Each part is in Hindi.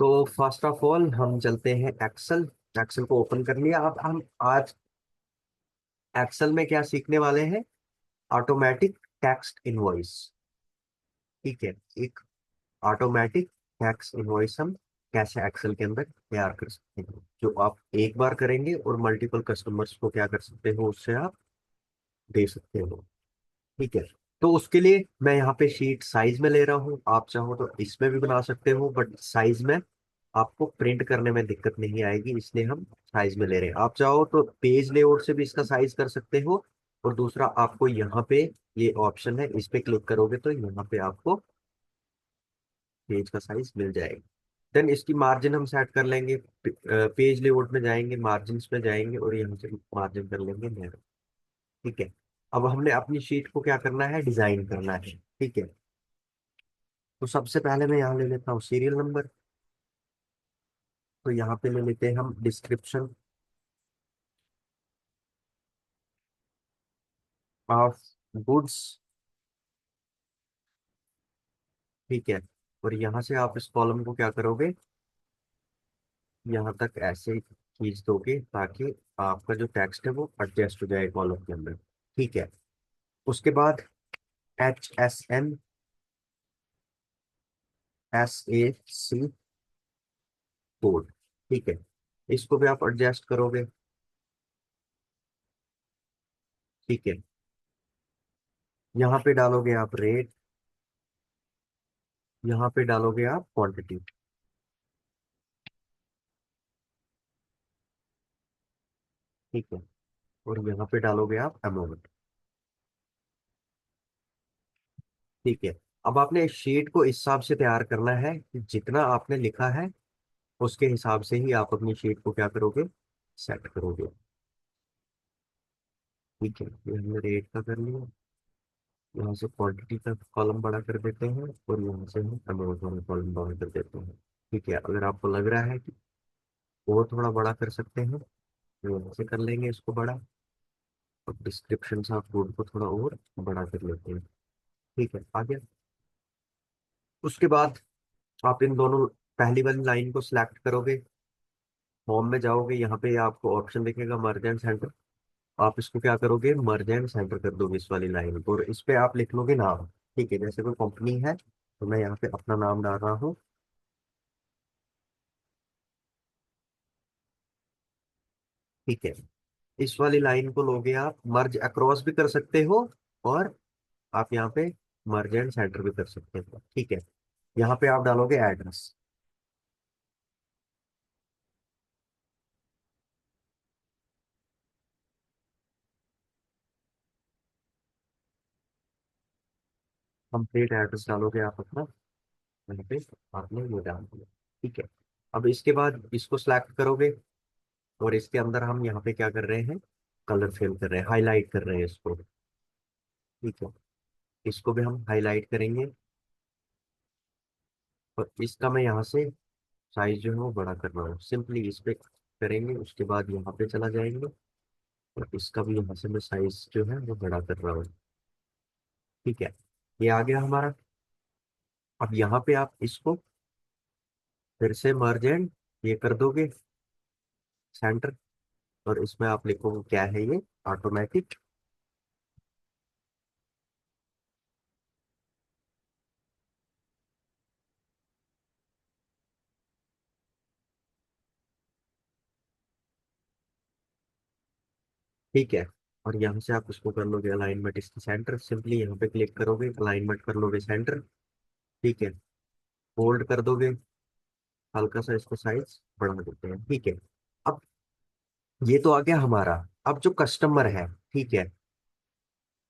तो फर्स्ट ऑफ ऑल हम चलते हैं एक्सेल। एक्सेल को ओपन कर लिया। अब हम आज एक्सेल में क्या सीखने वाले हैं? Automatic text invoice. ठीक है। एक ऑटोमेटिक टैक्स इनवॉइस हम कैसे एक्सेल के अंदर तैयार कर सकते हैं, जो आप एक बार करेंगे और मल्टीपल कस्टमर्स को क्या कर सकते हो, उससे आप दे सकते हो। ठीक है। तो उसके लिए मैं यहाँ पे शीट साइज में ले रहा हूँ। आप चाहो तो इसमें भी बना सकते हो, बट साइज में आपको प्रिंट करने में दिक्कत नहीं आएगी, इसलिए हम साइज में ले रहे हैं। आप चाहो तो पेज लेआउट से भी इसका साइज कर सकते हो। और दूसरा, आपको यहाँ पे ये ऑप्शन है, इस पे क्लिक करोगे तो यहाँ पे आपको पेज का साइज मिल जाएगा। देन इसकी मार्जिन हम सेट कर लेंगे। पेज लेआउट में जाएंगे, मार्जिन में जाएंगे और यहाँ से मार्जिन कर लेंगे नैरो। ठीक है। अब हमने अपनी शीट को क्या करना है, डिजाइन करना है। ठीक है। तो सबसे पहले मैं यहाँ ले लेता हूँ सीरियल नंबर। तो यहाँ पे ले लेते हैं हम डिस्क्रिप्शन ऑफ गुड्स। ठीक है। और यहाँ से आप इस कॉलम को क्या करोगे, यहाँ तक ऐसे खींच दोगे ताकि आपका जो टेक्स्ट है वो एडजस्ट हो जाए कॉलम के अंदर। ठीक है। उसके बाद HSN SAC कोड। ठीक है। इसको भी आप एडजस्ट करोगे। ठीक है। यहाँ पे डालोगे आप रेट, यहाँ पे डालोगे आप क्वांटिटी। ठीक है। और यहाँ पे डालोगे आप अमाउंट। ठीक है। अब आपने इस शीट को इस हिसाब से तैयार करना है कि जितना आपने लिखा है उसके हिसाब से ही आप अपनी शीट को क्या करोगे, सेट करोगे। ठीक है। ये हमने रेट का कर लिया। यहाँ से क्वांटिटी का कॉलम बड़ा कर देते हैं और यहाँ से हम अमाउंट वाला कॉलम बड़ा कर देते हैं। ठीक है। अगर आपको लग रहा है कि और थोड़ा बड़ा कर सकते हैं तो यहाँ से कर लेंगे इसको बड़ा। और डिस्क्रिप्शन से आप कोड को थोड़ा और बड़ा कर लेते हैं। ठीक है, आ गया। उसके बाद आप इन दोनों पहली वाली लाइन को सिलेक्ट करोगे, होम में जाओगे, यहाँ पे आपको ऑप्शन दिखेगा मर्ज एंड सेंटर। आप इसको क्या करोगे, मर्ज एंड सेंटर कर दोगे इस वाली लाइन को, और इस पे आप लिख लोगे नाम। ठीक है। जैसे कोई कंपनी है तो मैं यहाँ पे अपना नाम डाल रहा हूँ। ठीक है। इस वाली लाइन को लोगे आप, मर्ज अक्रॉस भी कर सकते हो और आप यहाँ पे मर्ज एंड सेंटर भी कर सकते हो। ठीक है। यहाँ पे आप डालोगे एड्रेस। कंप्लीट एड्रेस डालोगे आप अपना, यहाँ पे आपने ये डाल दिया। ठीक है। अब इसके बाद इसको सिलेक्ट करोगे और इसके अंदर हम यहाँ पे क्या कर रहे हैं, कलर फिल कर रहे हैं, हाईलाइट कर रहे हैं इसको। ठीक है। इसको भी हम हाईलाइट करेंगे और इसका मैं यहाँ से साइज जो है वो बड़ा कर रहा हूँ। सिंपली इस पे करेंगे, उसके बाद यहाँ पे चला जाएंगे और इसका भी यहाँ से मैं साइज जो है वो बड़ा कर रहा हूँ। ठीक है। ये आ गया हमारा। अब यहाँ पे आप इसको फिर से मर्ज एंड ये कर दोगे सेंटर, और इसमें आप लिखोगे क्या है ये, ऑटोमेटिक। ठीक है। और यहाँ से आप इसको कर लोगे अलाइनमेंट इसकी सेंटर, सिंपली यहाँ पे क्लिक करोगे, अलाइनमेंट कर लोगे सेंटर। ठीक है। होल्ड कर दोगे, हल्का सा इसको साइज बढ़ा देते हैं। ठीक है। अब ये तो आ गया हमारा। अब जो कस्टमर है, ठीक है,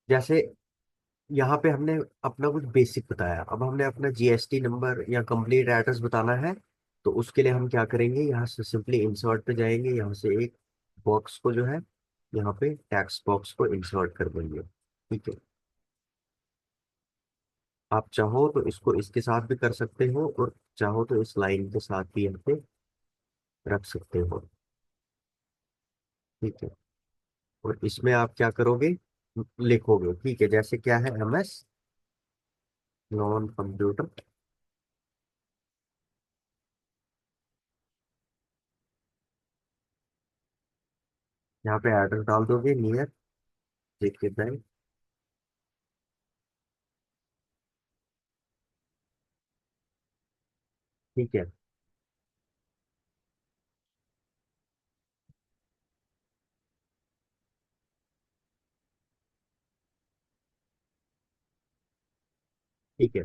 जैसे यहाँ पे हमने अपना कुछ बेसिक बताया, अब हमने अपना GST नंबर या कंप्लीट एड्रेस बताना है। तो उसके लिए हम क्या करेंगे, यहाँ से सिंपली इंसर्ट पे जाएंगे, यहाँ से एक बॉक्स को जो है यहाँ पे टैक्स बॉक्स को इंसर्ट कर देंगे। ठीक है। आप चाहो तो इसको इसके साथ भी कर सकते हो और चाहो तो इस लाइन के साथ भी यहाँ पे रख सकते हो। ठीक है। और इसमें आप क्या करोगे, लिखोगे। ठीक है। जैसे क्या है, MS नॉन कंप्यूटर यहाँ पे एड्रेस डाल दोगे, नियर जेके बैंक। ठीक है। ठीक है,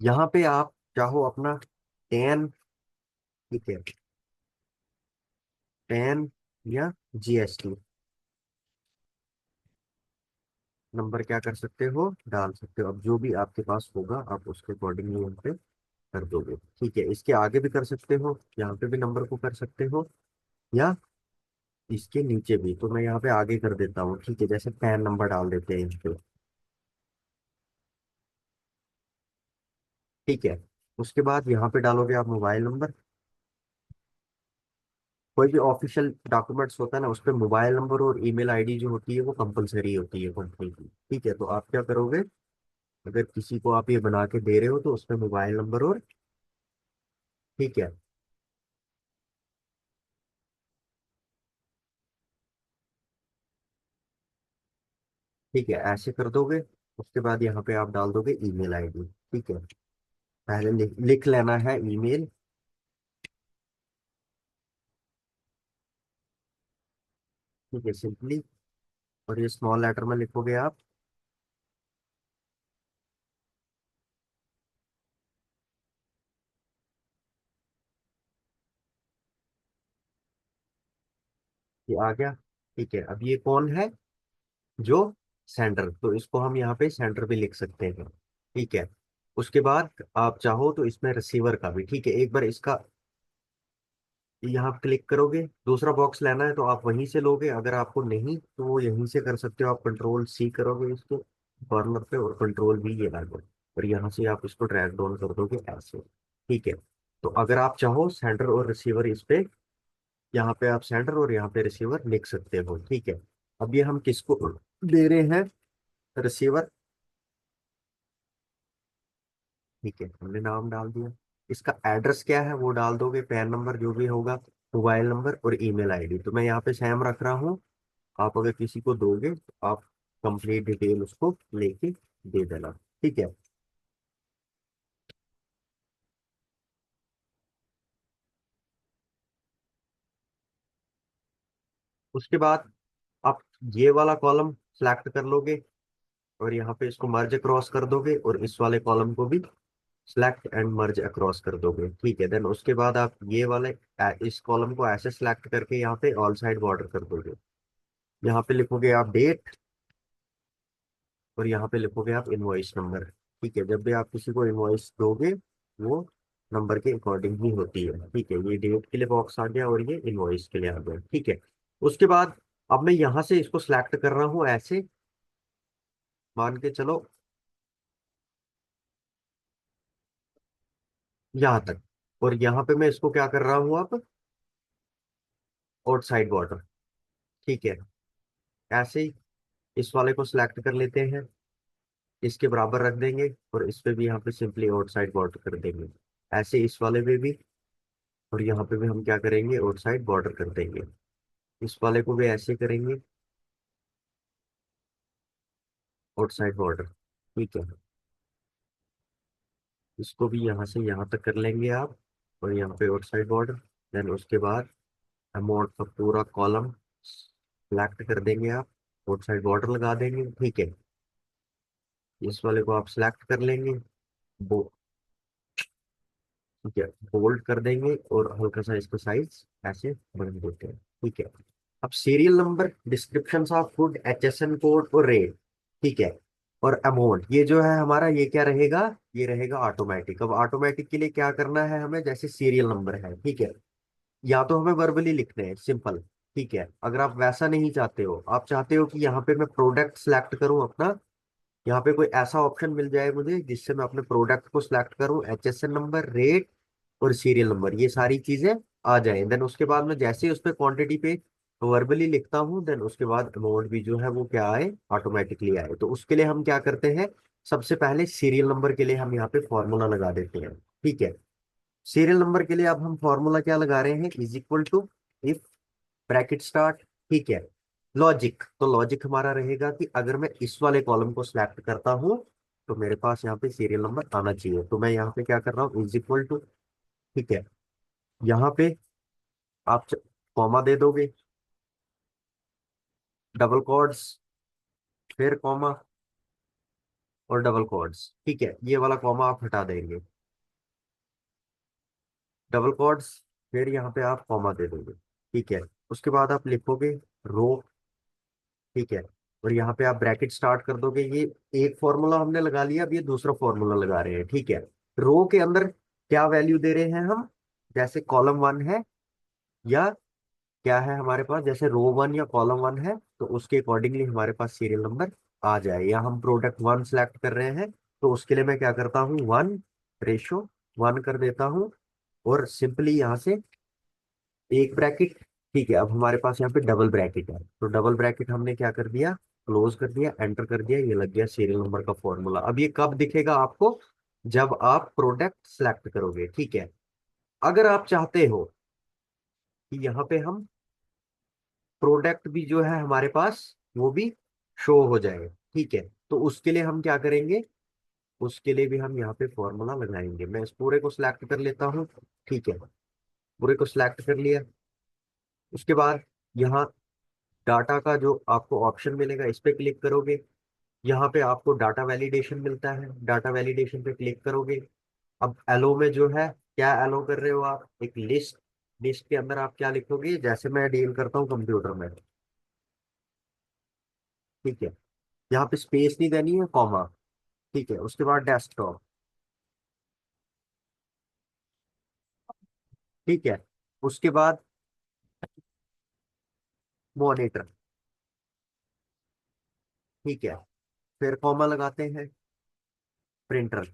यहाँ पे आप चाहो अपना टेन, ठीक है, टेन या जीएसटी नंबर क्या कर सकते हो, डाल सकते हो। अब जो भी आपके पास होगा आप उसके अकॉर्डिंगली यहाँ पे कर दोगे। ठीक है, इसके आगे भी कर सकते हो, यहाँ पे भी नंबर को कर सकते हो, या इसके नीचे भी। तो मैं यहाँ पे आगे कर देता हूँ, ठीक है, जैसे पैन नंबर डाल देते हैं यहाँ पे। ठीक है, उसके बाद यहाँ पे डालोगे आप मोबाइल नंबर। कोई भी ऑफिशियल डॉक्यूमेंट्स होता है ना, उस पे मोबाइल नंबर और ईमेल आईडी जो होती है वो कंपलसरी होती है कंपनी की। ठीक है, तो आप क्या करोगे, अगर किसी को आप ये बना के दे रहे हो तो उस पे मोबाइल नंबर और, ठीक है, ठीक है, ऐसे कर दोगे। उसके बाद यहाँ पे आप डाल दोगे ईमेल आईडी। ठीक है, पहले लिख लेना है ईमेल। ठीक है, सिंपली, और ये स्मॉल लेटर में लिखोगे आप। ये आ गया। ठीक है, अब ये कौन है, जो सेंडर, तो इसको हम यहाँ पे सेंडर भी लिख सकते हैं। ठीक है, उसके बाद आप चाहो तो इसमें रिसीवर का भी, ठीक है, एक बार इसका यहाँ क्लिक करोगे, दूसरा बॉक्स लेना है तो आप वहीं से लोगे, अगर आपको नहीं तो वो यहीं से कर सकते हो। आप कंट्रोल सी करोगे इसको कॉर्नर पे, और कंट्रोल भी ये लागो, और यहाँ से आप इसको ड्रैग डाउन कर दोगे ऐसे। ठीक है, तो अगर आप चाहो सेंडर और रिसीवर इस पे, यहाँ पे आप सेंडर और यहाँ पे रिसीवर लिख सकते हो। ठीक है, अब ये हम किसको दे रहे हैं, रिसीवर। ठीक है, हमने नाम डाल दिया। इसका एड्रेस क्या है वो डाल दोगे, पैन नंबर जो भी होगा, मोबाइल नंबर और ईमेल आईडी। तो मैं यहाँ पे सेम रख रहा हूँ। आप अगर किसी को दोगे तो आप कंप्लीट डिटेल उसको लेके दे देना। ठीक है, उसके बाद आप ये वाला कॉलम सेलेक्ट कर लोगे, और यहाँ पे इसको मर्ज क्रॉस कर दोगे, और इस वाले कॉलम को भी सिलेक्ट एंड मर्ज अक्रॉस कर दोगे। ठीक है, देन उसके बाद आप ये वाले इस कॉलम को ऐसे सिलेक्ट करके यहाँ पे ऑल साइड बॉर्डर कर दोगे। यहाँ पे लिखोगे आप डेट, और यहाँ पे लिखोगे आप इनवॉइस नंबर। ठीक है, जब भी आप किसी को इनवॉइस दोगे वो नंबर के अकॉर्डिंग ही होती है। ठीक है, ये डेट के लिए बॉक्स आ गया और ये इनवॉइस के लिए आ गया। ठीक है, उसके बाद अब मैं यहाँ से इसको सिलेक्ट कर रहा हूँ ऐसे, मान के चलो यहाँ तक, और यहाँ पे मैं इसको क्या कर रहा हूँ अब, आउट साइड बॉर्डर। ठीक है, ऐसे ही इस वाले को सिलेक्ट कर लेते हैं, इसके बराबर रख देंगे, और इस पे भी यहाँ पे सिंपली आउट साइड बॉर्डर कर देंगे। ऐसे इस वाले पे भी, और यहाँ पे भी हम क्या करेंगे, आउट साइड बॉर्डर कर देंगे। इस वाले को भी ऐसे करेंगे, आउट साइड बॉर्डर। ठीक है, इसको भी यहाँ से यहाँ तक कर लेंगे आप, और यहाँ पे आउट साइड बॉर्डर। देन उसके बाद अमाउंट का पूरा कॉलम सिलेक्ट कर देंगे आप, आउट साइड बॉर्डर लगा देंगे। ठीक है, इस वाले को आप सिलेक्ट कर लेंगे, ठीक है, बोल्ड कर देंगे, और हल्का सा इसका साइज ऐसे बढ़ा देते हैं। ठीक है, अब serial number, description of food, HSN code और रेट। ठीक है, और अमाउंट ये जो है हमारा, ये क्या रहेगा, ये रहेगा ऑटोमेटिक। अब ऑटोमेटिक के लिए क्या करना है हमें, जैसे सीरियल नंबर है, ठीक है, या तो हमें वर्बली लिखने हैं सिंपल। ठीक है, अगर आप वैसा नहीं चाहते हो, आप चाहते हो कि यहाँ पे मैं प्रोडक्ट सिलेक्ट करूँ अपना, यहाँ पे कोई ऐसा ऑप्शन मिल जाए मुझे जिससे मैं अपने प्रोडक्ट को सिलेक्ट करूँ, एचएसएन नंबर, रेट और सीरियल नंबर, ये सारी चीजें आ जाए। देन उसके बाद मैं जैसे ही उस पर क्वांटिटी पे वर्बली लिखता हूँ, देन उसके बाद अमाउंट भी जो है वो क्या आए, ऑटोमेटिकली आए। तो उसके लिए हम क्या करते हैं, सबसे पहले सीरियल नंबर के लिए हम यहाँ पे फॉर्मूला लगा देते हैं। ठीक है, सीरियल नंबर के लिए अब हम फॉर्मूला क्या लगा रहे हैं, is equal to, if, bracket start, ठीक है, लॉजिक, तो लॉजिक हमारा रहेगा कि अगर मैं इस वाले कॉलम को सिलेक्ट करता हूँ तो मेरे पास यहाँ पे सीरियल नंबर आना चाहिए। तो मैं यहाँ पे क्या कर रहा हूँ, इज इक्वल टू, ठीक है, यहाँ पे आप कॉमा दे दोगे, डबल कॉर्ड्स, फिर कॉमा और डबल कॉर्ड्स, ठीक है, ये वाला कॉमा आप हटा देंगे, डबल कॉर्ड्स, फिर यहाँ पे आप कॉमा दे दोगे, ठीक है। उसके बाद आप लिखोगे रो, ठीक है, और यहाँ पे आप ब्रैकेट स्टार्ट कर दोगे। ये एक फॉर्मूला हमने लगा लिया, अब ये दूसरा फॉर्मूला लगा रहे हैं, ठीक है। रो के अंदर क्या वैल्यू दे रहे हैं हम, जैसे कॉलम वन है या क्या है हमारे पास, जैसे रो वन या कॉलम वन है तो उसके अकॉर्डिंगली हमारे पास सीरियल नंबर आ जाए। या हम प्रोडक्ट वन सेलेक्ट कर रहे हैं तो उसके लिए मैं क्या करता हूँ, वन रेशो वन कर देता हूँ, और सिंपली यहाँ से एक ब्रैकेट, ठीक है। अब हमारे पास यहाँ पे डबल ब्रैकेट है, तो डबल ब्रैकेट हमने क्या कर दिया, क्लोज कर दिया, एंटर कर दिया, ये लग गया सीरियल नंबर का फॉर्मूला। अब ये कब दिखेगा आपको, जब आप प्रोडक्ट सेलेक्ट करोगे, ठीक है। अगर आप चाहते हो कि यहाँ पे हम प्रोडक्ट भी जो है हमारे पास वो भी शो हो जाए, ठीक है, तो उसके लिए हम क्या करेंगे, उसके लिए भी हम यहाँ पे फॉर्मूला लगाएंगे। मैं इस पूरे को सिलेक्ट कर लेता हूँ, ठीक है, पूरे को सिलेक्ट कर लिया। उसके बाद यहाँ डाटा का जो आपको ऑप्शन मिलेगा इस पे क्लिक करोगे, यहाँ पे आपको डाटा वैलिडेशन मिलता है, डाटा वैलिडेशन पे क्लिक करोगे। अब एलो में जो है, क्या एलो कर रहे हो आप, एक लिस्ट, लिस्ट के अंदर आप क्या लिखोगे, जैसे मैं डील करता हूँ कंप्यूटर में, ठीक है, यहाँ पे स्पेस नहीं देनी है, कॉमा, ठीक है। उसके बाद डेस्कटॉप, ठीक है। उसके बाद मॉनिटर, ठीक है, फिर कॉमा लगाते हैं, प्रिंटर,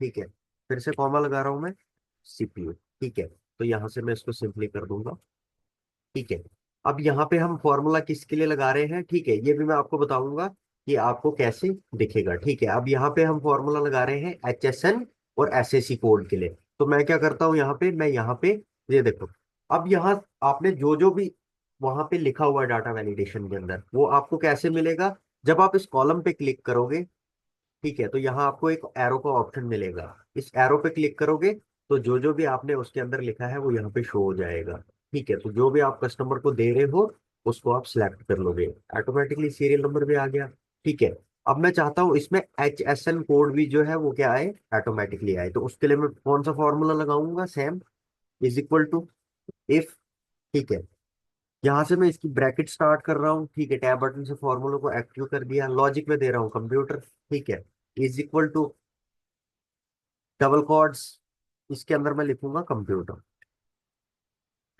ठीक है, फिर से कॉमा लगा रहा हूं मैं, सीपीयू, ठीक है। तो यहां से मैं इसको सिंपली कर दूंगा, ठीक है। अब यहाँ पे हम फॉर्मूला किसके लिए लगा रहे हैं, ठीक है, ये भी मैं आपको बताऊंगा कि आपको कैसे दिखेगा, ठीक है। अब यहाँ पे हम फॉर्मूला लगा रहे हैं HSN और SAC कोड के लिए। तो मैं क्या करता हूँ, यहाँ पे मैं यहाँ पे, ये देखो, अब यहाँ आपने जो जो भी वहां पे लिखा हुआ है डाटा वैलिडेशन के अंदर, वो आपको कैसे मिलेगा, जब आप इस कॉलम पे क्लिक करोगे, ठीक है, तो यहाँ आपको एक एरो का ऑप्शन मिलेगा, इस एरो पे क्लिक करोगे तो जो जो भी आपने उसके अंदर लिखा है वो यहाँ पे शो हो जाएगा, ठीक है। तो जो भी आप कस्टमर को दे रहे हो उसको आप सिलेक्ट कर लोगे, ऑटोमेटिकली सीरियल नंबर भी आ गया, ठीक है। अब मैं चाहता हूँ इसमें HSN कोड भी जो है वो क्या आए, ऑटोमेटिकली आए। तो उसके लिए मैं कौन सा फॉर्मूला लगाऊंगा, same, is equal to, if, ठीक है, यहाँ से मैं इसकी ब्रैकेट स्टार्ट कर रहा हूँ, ठीक है, टैब बटन से फॉर्मूला को एक्टिव कर दिया, लॉजिक में दे रहा हूँ कंप्यूटर, ठीक है, is equal to double quotes, इसके अंदर मैं लिखूंगा कंप्यूटर,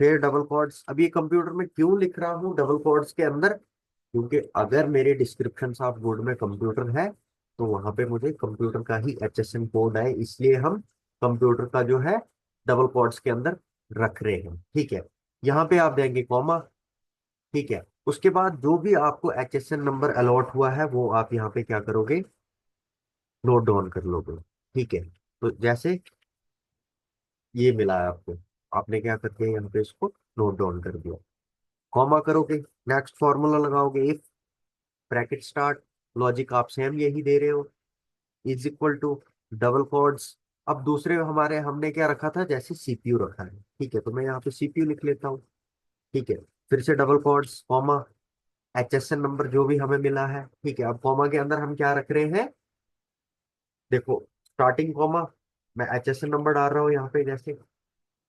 फिर डबल कॉर्ड्स। अब ये कंप्यूटर में क्यों लिख रहा हूँ डबल कॉर्ड्स के अंदर, क्योंकि अगर मेरे डिस्क्रिप्शन ऑफ गुड में कंप्यूटर है तो वहां पे मुझे कंप्यूटर का ही HSN कोड है, इसलिए हम कंप्यूटर का जो है डबल कॉर्ड्स के अंदर रख रहे हैं, ठीक है। यहाँ पे आप देंगे कॉमा, ठीक है। उसके बाद जो भी आपको HSN नंबर अलॉट हुआ है वो आप यहाँ पे क्या करोगे, नोट डाउन कर लोगे, ठीक है। तो जैसे ये मिला है आपको, आपने क्या करके यहाँ पे इसको नोट डाउन कर दिया, कॉमा करोगे, नेक्स्ट फॉर्मूला लगाओगे, इफ, ब्रैकेट स्टार्ट, लॉजिक आप सेम यही दे रहे हो, is equal to double quotes. अब दूसरे हमारे हमने क्या रखा था, जैसे CPU रखा है, ठीक है, तो मैं यहाँ पे CPU लिख लेता हूँ, ठीक है, फिर से double quotes, comma, HSN number जो भी हमें मिला है, ठीक है। अब कॉमा के अंदर हम क्या रख रहे हैं, देखो, स्टार्टिंग कॉमा, मैं HSN नंबर डाल रहा हूँ यहाँ पे, जैसे,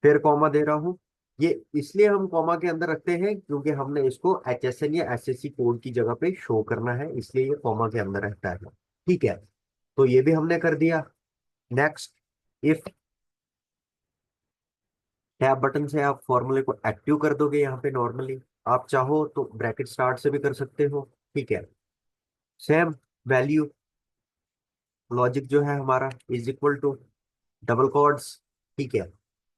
फिर कॉमा दे रहा हूँ। ये इसलिए हम कॉमा के अंदर रखते हैं क्योंकि हमने इसको HSN या SSC कोड की जगह पे शो करना है, इसलिए ये कॉमा के अंदर रहता है, ठीक है। तो ये भी हमने कर दिया, नेक्स्ट, इफ, टैब बटन से आप फॉर्मूले को एक्टिव कर दोगे यहाँ पे नॉर्मली, आप चाहो तो ब्रैकेट स्टार्ट से भी कर सकते हो, ठीक है, सेम वैल्यू, लॉजिक जो है हमारा is equal to double quotes, ठीक है,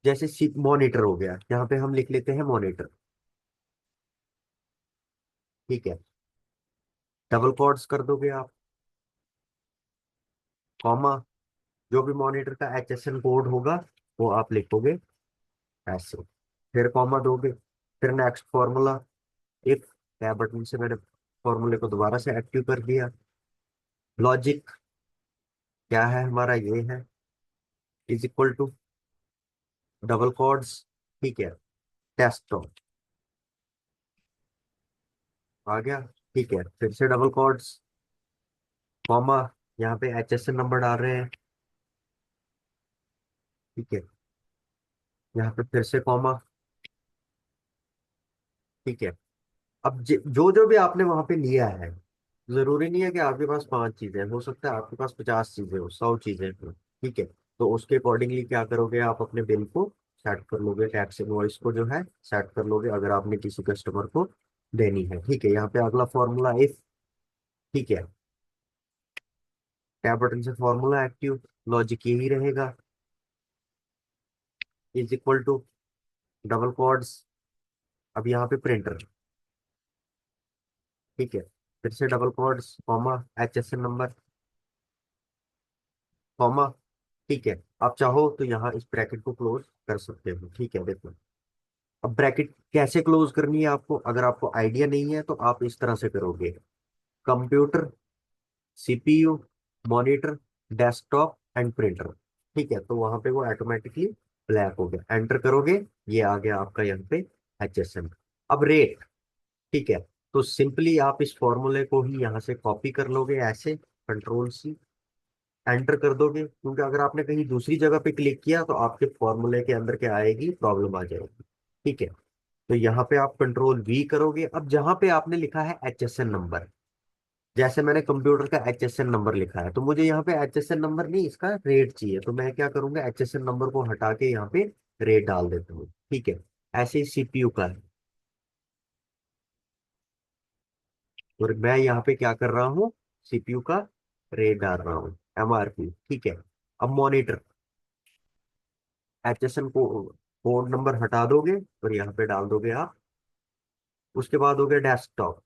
जैसे सी मॉनिटर हो गया, यहाँ पे हम लिख लेते हैं मॉनिटर, ठीक है, डबल कॉर्ड्स कर दोगे आप, कॉमा, जो भी मॉनिटर का HSN कोड होगा वो आप लिखोगे ऐसे, फिर कॉमा दोगे, फिर next formula, if tab button से मैंने फॉर्मूले को दोबारा से एक्टिव कर दिया। लॉजिक क्या है हमारा, ये है is equal to double quotes, ठीक है, डेस्कटॉप आ गया। ठीक है, फिर से डबल कोड्स, कॉमा, यहाँ पे HSN नंबर डाल रहे हैं, ठीक है, यहाँ पे फिर से कॉमा, ठीक है। अब जो जो भी आपने वहां पे लिया है, जरूरी नहीं है कि आपके पास 5 चीजें, हो सकता है आपके पास 50 चीजें हो, 100 चीजें हो, ठीक है। तो उसके अकॉर्डिंगली क्या करोगे, आप अपने बिल को सेट कर लोगे, टैक्स इनवॉइस को जो है सेट कर लोगे, अगर आपने किसी कस्टमर को देनी है, ठीक है। यहाँ पे अगला फॉर्मूला इफ, ठीक है, टैब बटन से फॉर्मूला एक्टिव, लॉजिक यही रहेगा, is equal to double quotes, अब यहाँ पे प्रिंटर, ठीक है, फिर से double quotes, comma, HSN number, comma, ठीक है। आप चाहो तो यहाँ इस ब्रैकेट को क्लोज कर सकते हो, ठीक है। देखो, अब ब्रैकेट कैसे क्लोज करनी है आपको, अगर आपको आइडिया नहीं है तो आप इस तरह से करोगे, computer, CPU, monitor, desktop and printer, ठीक है। तो वहां पे वो ऑटोमेटिकली ब्लैक हो गया, एंटर करोगे, ये आ गया आपका यहाँ पे HSN। अब रेट, ठीक है, तो सिंपली आप इस फॉर्मूले को ही यहाँ से कॉपी कर लोगे ऐसे, कंट्रोल C, एंटर कर दोगे, क्योंकि अगर आपने कहीं दूसरी जगह पे क्लिक किया तो आपके फॉर्मूले के अंदर क्या आएगी, प्रॉब्लम आ जाएगी, ठीक है। तो यहाँ पे आप कंट्रोल V करोगे, अब जहां पे आपने लिखा है HSN नंबर, जैसे मैंने कंप्यूटर का HSN नंबर लिखा है, तो मुझे यहाँ पे HSN नंबर नहीं, इसका रेट चाहिए, तो मैं क्या करूंगा, HSN नंबर को हटा के यहाँ पे रेट डाल देता हूँ, ठीक है। ऐसे ही CPU का है, और मैं यहाँ पे क्या कर रहा हूँ, CPU का रेट डाल रहा हूँ, MRP, ठीक है। अब मॉनिटर, HSN को कोड नंबर हटा दोगे और यहाँ पे डाल दोगे आप, उसके बाद हो गया डेस्कटॉप,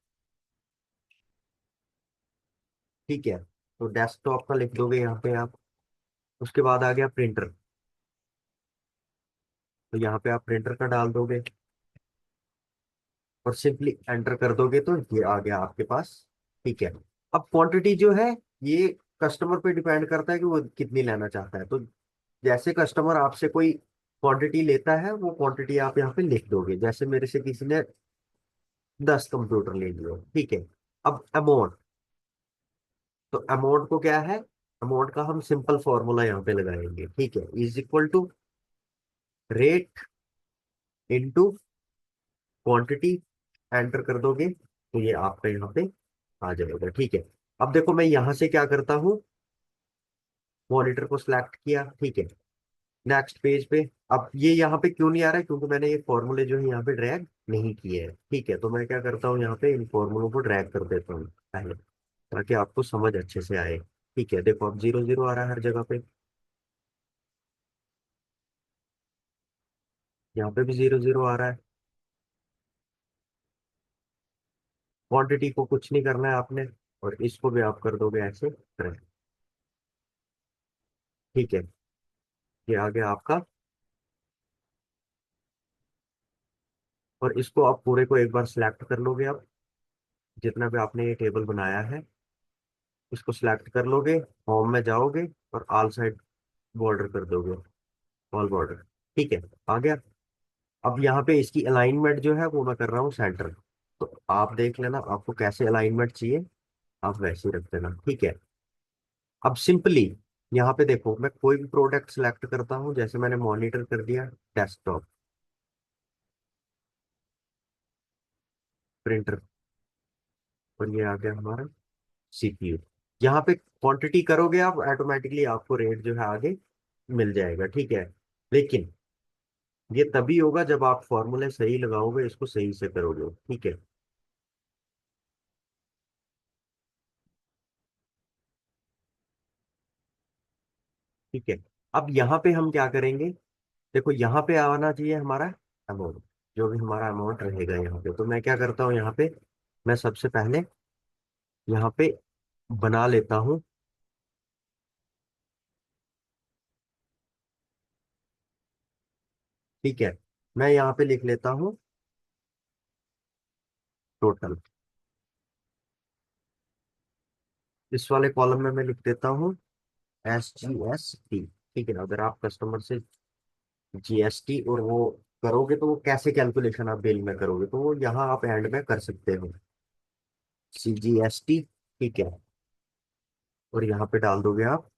ठीक है, तो डेस्कटॉप का लिख दोगे यहाँ पे आप, उसके बाद आ गया प्रिंटर, तो यहाँ पे आप प्रिंटर का डाल दोगे और सिंपली एंटर कर दोगे, तो ये आ गया आपके पास, ठीक है। अब क्वांटिटी जो है, ये कस्टमर पे डिपेंड करता है कि वो कितनी लेना चाहता है, तो जैसे कस्टमर आपसे कोई क्वांटिटी लेता है, वो क्वांटिटी आप यहाँ पे लिख दोगे, जैसे मेरे से किसी ने 10 कंप्यूटर ले लिए, ठीक है। अब अमाउंट, तो अमाउंट को क्या है, अमाउंट का हम सिंपल फॉर्मूला यहाँ पे लगाएंगे, ठीक है, is equal to rate into quantity, enter कर दोगे तो ये आपका यहाँ पे आ जाएगा, ठीक है। अब देखो मैं यहाँ से क्या करता हूँ, मॉनिटर को सिलेक्ट किया, ठीक है, नेक्स्ट पेज पे। अब ये यहाँ पे क्यों नहीं आ रहा है, क्योंकि मैंने ये फॉर्मूले जो है यहाँ पे ड्रैग नहीं किए हैं, ठीक है। तो मैं क्या करता हूँ, यहाँ पे इन फॉर्मूलों को ड्रैग कर देता हूँ पहले, ताकि आपको समझ अच्छे से आए, ठीक है। देखो अब 0 0 आ रहा है हर जगह पे, यहाँ पे भी 0 0 आ रहा है। क्वांटिटी को कुछ नहीं करना है आपने, और इसको भी आप कर दोगे ऐसे ड्रैग, ठीक है। ये आ गया आपका, और इसको आप पूरे को एक बार सिलेक्ट कर लोगे, आप जितना भी आपने ये टेबल बनाया है, इसको सिलेक्ट कर लोगे, होम में जाओगे और ऑल साइड बॉर्डर कर दोगे, ऑल बॉर्डर, ठीक है, आ गया। अब यहाँ पे इसकी अलाइनमेंट जो है वो मैं कर रहा हूँ सेंटर, तो आप देख लेना आपको कैसे अलाइनमेंट चाहिए, आप वैसे ही रख देना, ठीक है। अब सिंपली यहाँ पे देखो, मैं कोई भी प्रोडक्ट सिलेक्ट करता हूँ, जैसे मैंने मॉनिटर कर दिया, डेस्कटॉप, प्रिंटर, और ये आ गया हमारा CPU। यहाँ पे क्वांटिटी करोगे आप, ऑटोमेटिकली आपको रेट जो है आगे मिल जाएगा, ठीक है। लेकिन ये तभी होगा जब आप फॉर्मूले सही लगाओगे, इसको सही से करोगे, ठीक है, ठीक है। अब यहाँ पे हम क्या करेंगे, देखो यहाँ पे आना चाहिए हमारा अमाउंट, जो भी हमारा अमाउंट रहेगा यहाँ पे, तो मैं क्या करता हूँ, यहाँ पे मैं सबसे पहले यहाँ पे बना लेता हूँ, ठीक है। मैं यहाँ पे लिख लेता हूँ टोटल। इस वाले कॉलम में मैं लिख देता हूँ SGST। ठीक है, अगर आप कस्टमर से GST और वो करोगे तो वो कैसे कैलकुलेशन आप बिल में करोगे, तो वो यहाँ आप एंड में कर सकते हो, CGST। ठीक है, और यहाँ पे डाल दोगे आप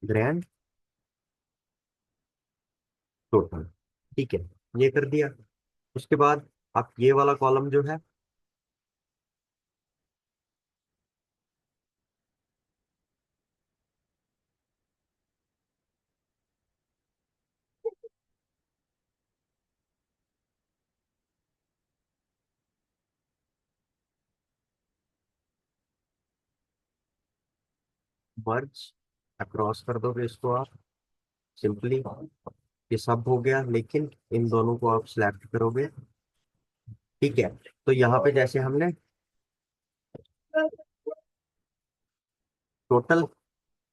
ग्रैंड टोटल। ठीक है, ये कर दिया। उसके बाद आप ये वाला कॉलम जो है, मर्ज अक्रॉस कर दोगे इसको आप सिंपली। ये सब हो गया, लेकिन इन दोनों को आप सिलेक्ट करोगे। ठीक है, तो यहाँ पे जैसे हमने टोटल,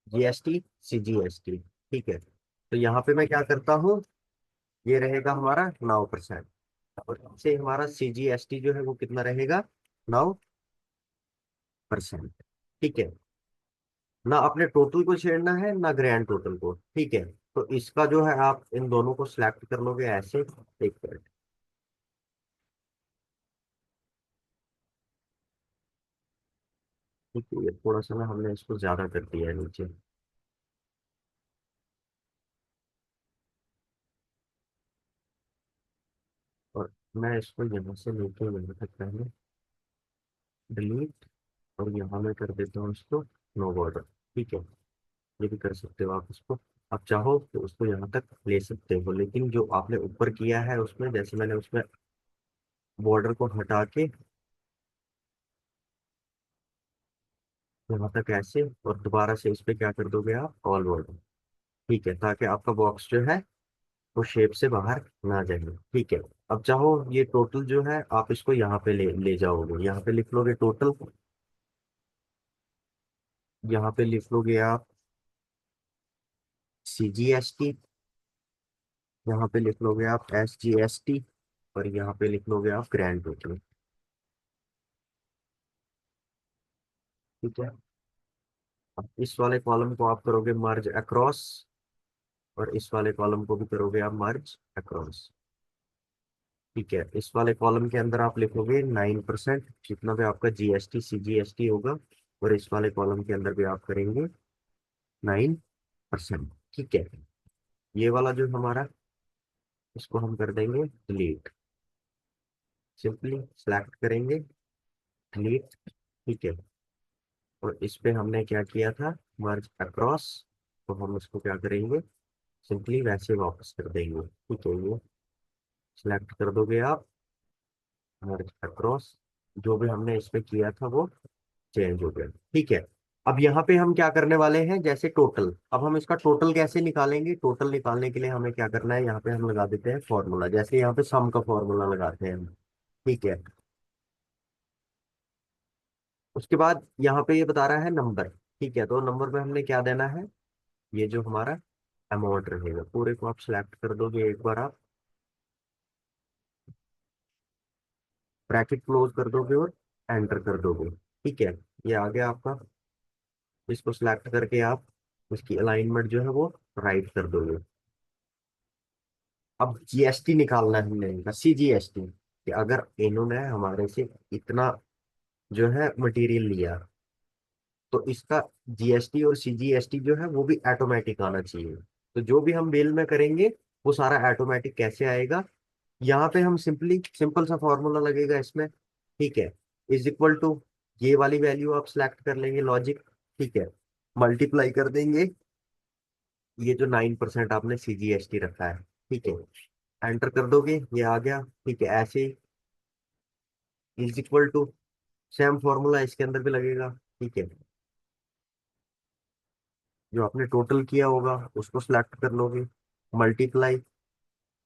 GST, CGST। ठीक है, तो यहाँ पे मैं क्या करता हूँ, ये रहेगा हमारा 9%, और से हमारा CGST जो है वो कितना रहेगा, 9%। ठीक है, ना अपने टोटल को छेड़ना है ना ग्रैंड टोटल को। ठीक है, तो इसका जो है आप इन दोनों को सिलेक्ट कर लोगे ऐसे। एक मिनट, ठीक है, ये थोड़ा सा ना हमने इसको ज्यादा कर दिया है नीचे। और मैं इसको यहाँ से लेके यहाँ तक पहले डिलीट, और यहाँ मैं कर देता हूँ इसको नो बॉर्डर। ठीक है, ये भी कर सकते हो आप इसको। आप चाहो तो उसको यहाँ तक ले सकते हो, लेकिन जो आपने ऊपर किया है उसमें, जैसे मैंने उसमें बॉर्डर को हटा के यहाँ तक ऐसे, और दोबारा से इस पे क्या कर दोगे आप, ऑल बॉर्डर। ठीक है, ताकि आपका बॉक्स जो है वो शेप से बाहर ना जाए। ठीक है, अब चाहो ये टोटल जो है आप इसको यहाँ पे ले ले जाओगे, यहाँ पे लिख लोगे टोटल, यहाँ पे लिख लोगे आप CGST, यहाँ पे लिख लोगे आप SGST, और यहाँ पे लिख लोगे आप ग्रैंड टोटल। ठीक है, अब इस वाले कॉलम को आप करोगे मर्ज अक्रॉस, और इस वाले कॉलम को भी करोगे आप मर्ज अक्रॉस। ठीक है, इस वाले कॉलम के अंदर आप लिखोगे 9%, जितना भी आपका GST CGST होगा, और इस वाले कॉलम के अंदर भी आप करेंगे 9%। ठीक है, ये वाला जो हमारा, इसको हम कर देंगे डिलीट, सिंपली सेलेक्ट करेंगे डिलीट। ठीक है, और इस पे हमने क्या किया था, मर्ज अक्रॉस, तो हम उसको क्या करेंगे, सिंपली वैसे वापस कर देंगे। ठीक है, ये सिलेक्ट कर दोगे आप मर्ज अक्रॉस, जो भी हमने इस पे किया था वो चेंज हो गया। ठीक है, अब यहाँ पे हम क्या करने वाले हैं, जैसे टोटल, अब हम इसका टोटल कैसे निकालेंगे, टोटल निकालने के लिए हमें क्या करना है, यहाँ पे हम लगा देते हैं फॉर्मूला, जैसे यहाँ पे सम का फॉर्मूला लगाते हैं हम। ठीक है, उसके बाद यहाँ पे ये बता रहा है नंबर। ठीक है, तो नंबर में हमने क्या देना है, ये जो हमारा अमाउंट रहेगा पूरे को आप सिलेक्ट कर दोगे एक बार आप, ब्रैकेट क्लोज कर दोगे और एंटर कर दोगे। ठीक है, ये आ गया आपका। इसको सिलेक्ट करके आप उसकी अलाइनमेंट जो है वो राइट कर दोगे। अब GST निकालना है हमने इनका, CGST, कि अगर इन्होंने हमारे से इतना जो है मटेरियल लिया, तो इसका GST और CGST जो है वो भी ऑटोमेटिक आना चाहिए। तो जो भी हम बिल में करेंगे वो सारा ऑटोमेटिक कैसे आएगा, यहाँ पे हम सिंपल सा फॉर्मूला लगेगा इसमें। ठीक है, इज इक्वल टू, ये वाली वैल्यू आप सिलेक्ट कर लेंगे लॉजिक। ठीक है, मल्टीप्लाई कर देंगे ये जो 9% आपने CGST रखा है। ठीक है, एंटर कर दोगे, ये आ गया। ठीक है, ऐसे ही is equal to, same formula इसके अंदर भी लगेगा। ठीक है, जो आपने टोटल किया होगा उसको सिलेक्ट कर लोगे, मल्टीप्लाई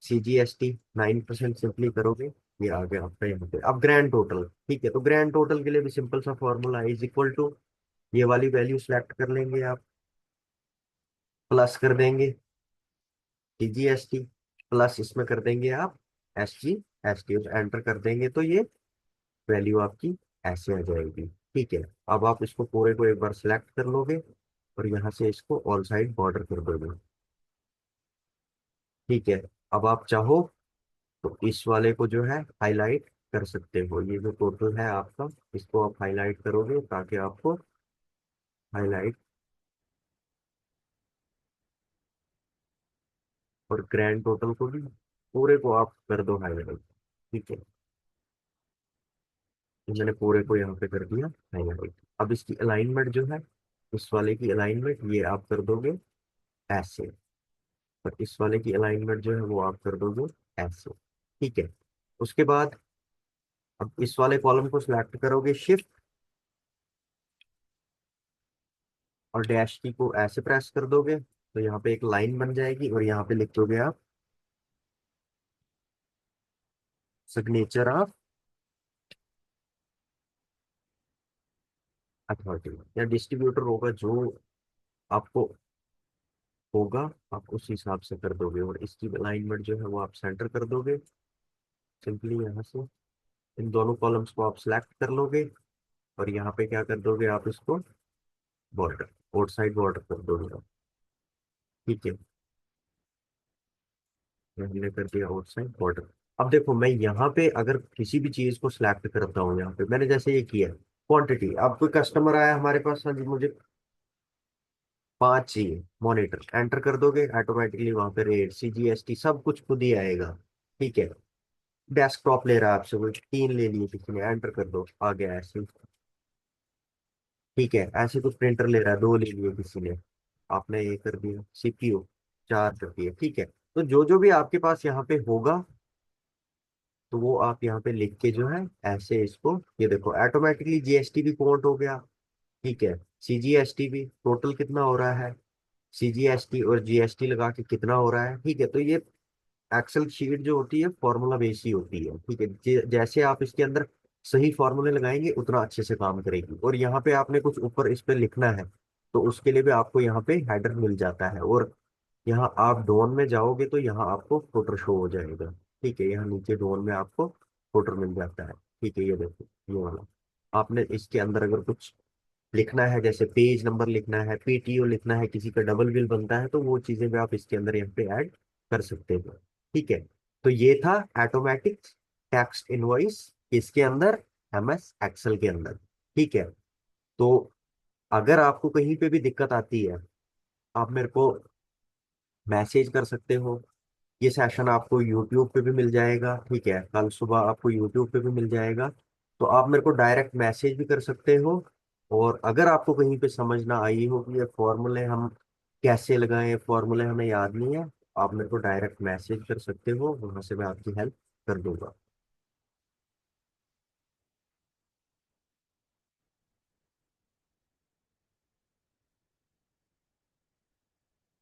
CGST 9% सिंपली करोगे, ये आ गया आपका यहाँ पे। अब ग्रैंड टोटल, ठीक है, तो ग्रैंड टोटल के लिए भी सिंपल सा फॉर्मूला इज इक्वल टू, ये वाली वैल्यू सिलेक्ट कर लेंगे आप, प्लस कर देंगे CGST, प्लस इसमें कर देंगे आप SGST, एंटर कर देंगे तो ये वैल्यू आपकी ऐसे आ जाएगी। ठीक है, अब आप इसको पूरे को एक बार सिलेक्ट कर लोगे और यहाँ से इसको ऑल साइड बॉर्डर कर दोगे। ठीक है, अब आप चाहो तो इस वाले को जो है हाईलाइट कर सकते हो। ये जो टोटल है आपका, इसको आप हाईलाइट करोगे ताकि आपको हाईलाइट, और ग्रैंड टोटल को भी पूरे को आप कर दो हाईलाइट। ठीक है, तो मैंने पूरे को यहाँ पे कर दिया हाईलाइट। अब इसकी अलाइनमेंट जो है, इस वाले की अलाइनमेंट ये आप कर दोगे ऐसे, और इस वाले की अलाइनमेंट जो है वो आप कर दोगे ऐसे। ठीक है, उसके बाद अब इस वाले कॉलम को सिलेक्ट करोगे शिफ्ट और डैश की को ऐसे प्रेस कर दोगे, तो यहाँ पे एक लाइन बन जाएगी और यहाँ पे लिख दोगे आप सिग्नेचर ऑफ अथॉरिटी, या डिस्ट्रीब्यूटर होगा जो आपको होगा, आप उस हिसाब से कर दोगे। और इसकी अलाइनमेंट जो है वो आप सेंटर कर दोगे सिंपली यहाँ से। इन दोनों कॉलम्स को आप सिलेक्ट कर लोगे और यहाँ पे क्या कर दोगे, आप इसको बॉर्डर, आउट साइड बॉर्डर कर दोगे आप। ठीक है, ये हमने कर दिया आउट साइड बॉर्डर। अब देखो, मैं यहाँ पे अगर किसी भी चीज को सिलेक्ट करता हूँ, यहाँ पे मैंने जैसे ये किया क्वांटिटी, अब कोई कस्टमर आया हमारे पास, हाँ जी मुझे 5 चाहिए मॉनिटर, एंटर कर दोगे ऑटोमेटिकली वहां पे रेट CGST सब कुछ खुद ही आएगा। ठीक है, डेस्कटॉप ले रहा है आपसे, कोई 3 ले लिए किसी ने, एंटर कर दो आ गया ऐसे। ठीक है, ऐसे कुछ प्रिंटर ले रहा है, 2 ले लिए किसी ने, आपने ये कर दिया। CPU 4 कर दिया। ठीक है, तो जो जो भी आपके पास यहाँ पे होगा, तो वो आप यहाँ पे लिख के जो है ऐसे इसको, ये देखो ऑटोमेटिकली GST भी काउंट हो गया। ठीक है, CGST भी, टोटल कितना हो रहा है, CGST और GST लगा के कितना हो रहा है। ठीक है, तो ये एक्सेल शीट जो होती है फॉर्मूला बेस ही होती है। ठीक है, जैसे आप इसके अंदर सही फॉर्मूले लगाएंगे उतना अच्छे से काम करेगी। और यहाँ पे आपने कुछ ऊपर इस पे लिखना है, तो उसके लिए भी आपको यहाँ पे हेडर मिल जाता है। और यहाँ आप डोन में जाओगे तो यहाँ आपको फुटर शो हो जाएगा। ठीक है, यहाँ नीचे डोन में आपको फुटर मिल जाता है। ठीक है, ये देखो ये वाला, आपने इसके अंदर अगर कुछ लिखना है, जैसे पेज नंबर लिखना है, PTO लिखना है, किसी का डबल बिल बनता है, तो वो चीजें भी आप इसके अंदर यहाँ पे ऐड कर सकते हो। ठीक है, तो ये था ऑटोमेटिक टेक्स्ट इनवॉइस इसके अंदर, MS एक्सेल के अंदर। ठीक है, तो अगर आपको कहीं पे भी दिक्कत आती है, आप मेरे को मैसेज कर सकते हो। ये सेशन आपको यूट्यूब पे भी मिल जाएगा। ठीक है, कल सुबह आपको यूट्यूब पे भी मिल जाएगा, तो आप मेरे को डायरेक्ट मैसेज भी कर सकते हो। और अगर आपको कहीं पे समझ ना आई हो कि ये फॉर्मूले हम कैसे लगाएं, फॉर्मूले हमें याद नहीं है, आप मेरे को डायरेक्ट मैसेज कर सकते हो, वहां से मैं आपकी हेल्प कर दूंगा।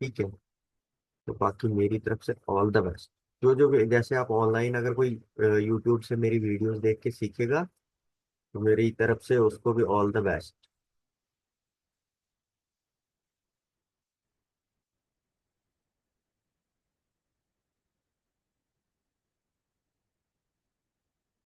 ठीक है, तो बाकी मेरी तरफ से ऑल द बेस्ट। जो जो भी, जैसे आप ऑनलाइन अगर कोई यूट्यूब से मेरी वीडियोस देख के सीखेगा, तो मेरी तरफ से उसको भी ऑल द बेस्ट।